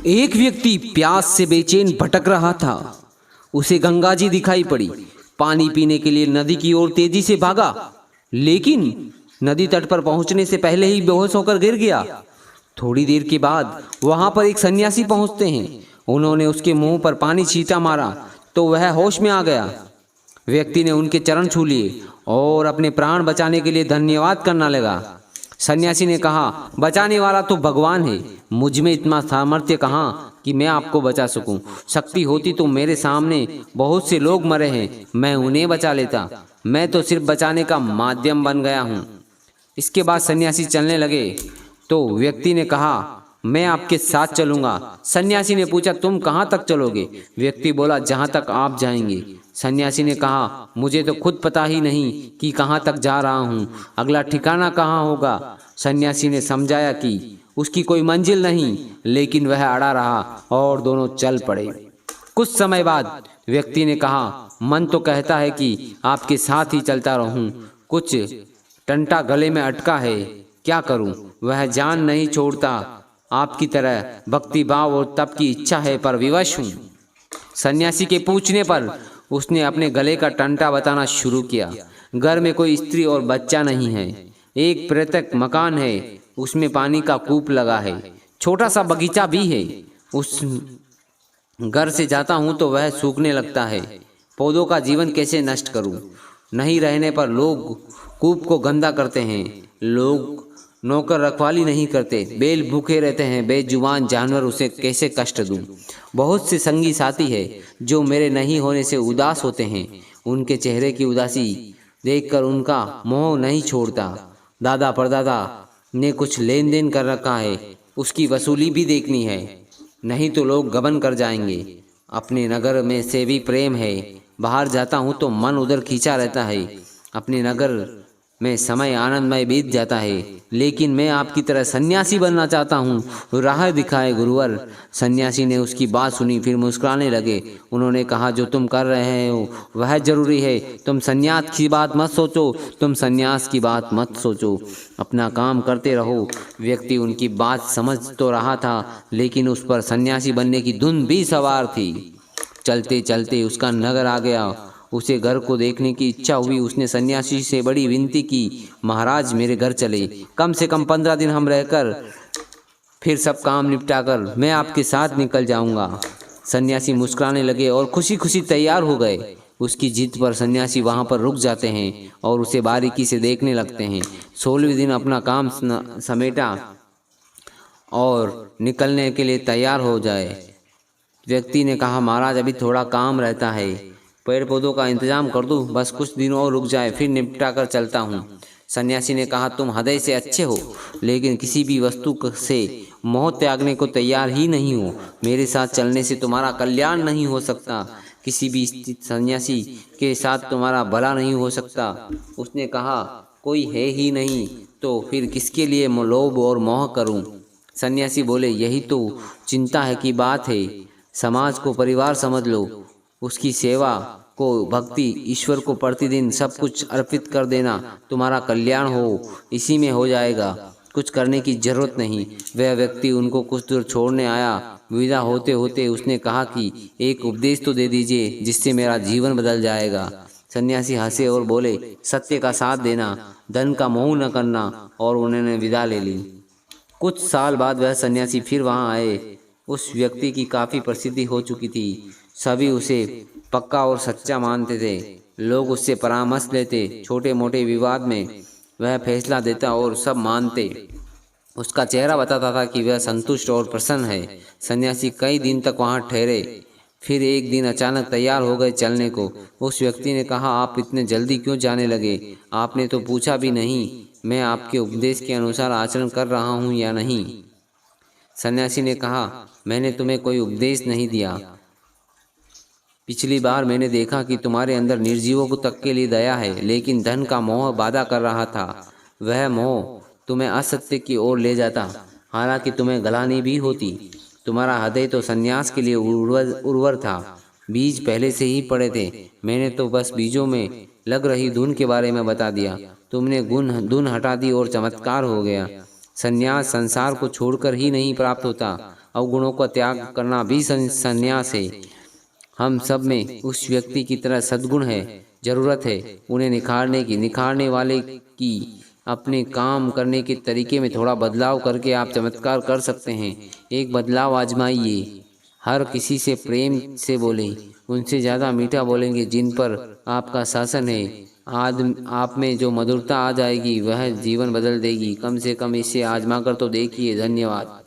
एक व्यक्ति प्यास से बेचैन भटक रहा था। उसे गंगा जी दिखाई पड़ी। पानी पीने के लिए नदी की ओर तेजी से भागा, लेकिन नदी तट पर पहुंचने से पहले ही बेहोश होकर गिर गया। थोड़ी देर के बाद वहां पर एक सन्यासी पहुंचते हैं। उन्होंने उसके मुंह पर पानी छींटा मारा तो वह होश में आ गया। व्यक्ति ने उनके चरण छू लिए और अपने प्राण बचाने के लिए धन्यवाद करना लगा। सन्यासी ने कहा, बचाने वाला तो भगवान है, मुझ में इतना सामर्थ्य कहाँ कि मैं आपको बचा सकूं। शक्ति होती तो मेरे सामने बहुत से लोग मरे हैं, मैं उन्हें बचा लेता। मैं तो सिर्फ बचाने का माध्यम बन गया हूँ। इसके बाद सन्यासी चलने लगे तो व्यक्ति ने कहा, मैं आपके साथ चलूंगा। सन्यासी ने पूछा, तुम कहाँ तक चलोगे? व्यक्ति बोला, जहाँ तक आप जाएंगे। सन्यासी ने कहा, मुझे तो खुद पता ही नहीं कि कहाँ तक जा रहा हूँ, अगला ठिकाना कहाँ होगा। सन्यासी ने समझाया कि उसकी कोई मंजिल नहीं, लेकिन वह अड़ा रहा और दोनों चल पड़े। कुछ समय बाद व्यक्ति ने कहा, मन तो कहता है कि आपके साथ ही चलता रहूं, कुछ टंटा गले में अटका है, क्या करूं? वह जान नहीं छोड़ता। आपकी तरह भक्ति भाव और तप की इच्छा है, पर विवश हूं। सन्यासी के पूछने पर उसने अपने गले का टंटा बताना शुरू किया। घर में कोई स्त्री और बच्चा नहीं है। एक पृथक मकान है, उसमें पानी का कूप लगा है, छोटा सा बगीचा भी है। उस घर से जाता हूँ तो वह सूखने लगता है। पौधों का जीवन कैसे नष्ट करूँ? नहीं रहने पर लोग कूप को गंदा करते हैं, लोग नौकर रखवाली नहीं करते, बैल भूखे रहते हैं, बेजुबान जानवर, उसे कैसे कष्ट दूं? बहुत से संगी साथी है जो मेरे नहीं होने से उदास होते हैं, उनके चेहरे की उदासी देखकर उनका मोह नहीं छोड़ता। दादा परदादा ने कुछ लेन देन कर रखा है, उसकी वसूली भी देखनी है, नहीं तो लोग गबन कर जाएंगे। अपने नगर में से भी प्रेम है, बाहर जाता हूँ तो मन उधर खींचा रहता है। अपने नगर में समय आनंदमय बीत जाता है, लेकिन मैं आपकी तरह सन्यासी बनना चाहता हूँ, राह दिखाए गुरुवर। सन्यासी ने उसकी बात सुनी, फिर मुस्कुराने लगे। उन्होंने कहा, जो तुम कर रहे हो वह जरूरी है, तुम सन्यास की बात मत सोचो, तुम सन्यास की बात मत सोचो, अपना काम करते रहो। व्यक्ति उनकी बात समझ तो रहा था, लेकिन उस पर सन्यासी बनने की धुन भी सवार थी। चलते चलते उसका नगर आ गया। उसे घर को देखने की इच्छा हुई। उसने सन्यासी से बड़ी विनती की, महाराज मेरे घर चले, कम से कम 15 दिन हम रहकर फिर सब काम निपटाकर मैं आपके साथ निकल जाऊंगा। सन्यासी मुस्कुराने लगे और खुशी खुशी तैयार हो गए। उसकी जिद पर सन्यासी वहां पर रुक जाते हैं और उसे बारीकी से देखने लगते हैं। 16वें दिन अपना काम समेटा और निकलने के लिए तैयार हो जाए। व्यक्ति ने कहा, महाराज अभी थोड़ा काम रहता है, पेड़ पौधों का इंतजाम कर दूं, बस कुछ दिन और रुक जाए, फिर निपटा कर चलता हूँ। सन्यासी ने कहा, तुम हृदय से अच्छे हो, लेकिन किसी भी वस्तु से मोह त्यागने को तैयार ही नहीं हो। मेरे साथ चलने से तुम्हारा कल्याण नहीं हो सकता, किसी भी सन्यासी के साथ तुम्हारा भला नहीं हो सकता। उसने कहा, कोई है ही नहीं तो फिर किसके लिए लोभ और मोह करूं? सन्यासी बोले, यही तो चिंता है की बात है। समाज को परिवार समझ लो, उसकी सेवा को भक्ति, ईश्वर को प्रतिदिन सब कुछ अर्पित कर देना, तुम्हारा कल्याण हो इसी में हो जाएगा, कुछ करने की जरूरत नहीं। वह व्यक्ति उनको कुछ दूर छोड़ने आया। विदा होते होते उसने कहा कि एक उपदेश तो दे दीजिए जिससे मेरा जीवन बदल जाएगा। सन्यासी हंसे और बोले, सत्य का साथ देना, धन का मोह न करना, और उन्होंने विदा ले ली। कुछ साल बाद वह सन्यासी फिर वहां आए। उस व्यक्ति की काफ़ी प्रसिद्धि हो चुकी थी, सभी उसे पक्का और सच्चा मानते थे। लोग उससे परामर्श लेते, छोटे मोटे विवाद में वह फैसला देता और सब मानते। उसका चेहरा बताता था कि वह संतुष्ट और प्रसन्न है। सन्यासी कई दिन तक वहां ठहरे, फिर एक दिन अचानक तैयार हो गए चलने को। उस व्यक्ति ने कहा, आप इतने जल्दी क्यों जाने लगे? आपने तो पूछा भी नहीं मैं आपके उपदेश के अनुसार आचरण कर रहा हूँ या नहीं। सन्यासी ने कहा, मैंने तुम्हें कोई उपदेश नहीं दिया। पिछली बार मैंने देखा कि तुम्हारे अंदर निर्जीवों को तक के लिए दया है, लेकिन धन का मोह बाधा कर रहा था। वह मोह तुम्हें असत्य की ओर ले जाता, हालांकि तुम्हें गलानी भी होती। तुम्हारा हृदय तो सन्यास के लिए उर्वर था, बीज पहले से ही पड़े थे। मैंने तो बस बीजों में लग रही धुन के बारे में बता दिया, तुमने धुन हटा दी और चमत्कार हो गया। संन्यास संसार को छोड़कर ही नहीं प्राप्त होता, अवगुणों का त्याग करना भी संन्यास है। हम सब में उस व्यक्ति की तरह सद्गुण है, जरूरत है उन्हें निखारने की। निखारने वाले की अपने काम करने के तरीके में थोड़ा बदलाव करके आप चमत्कार कर सकते हैं। एक बदलाव आजमाइए। हर किसी से प्रेम से बोलें, उनसे ज़्यादा मीठा बोलेंगे जिन पर आपका शासन है। आप में जो मधुरता आ जाएगी वह जीवन बदल देगी। कम से कम इसे आजमा कर तो देखिए। धन्यवाद।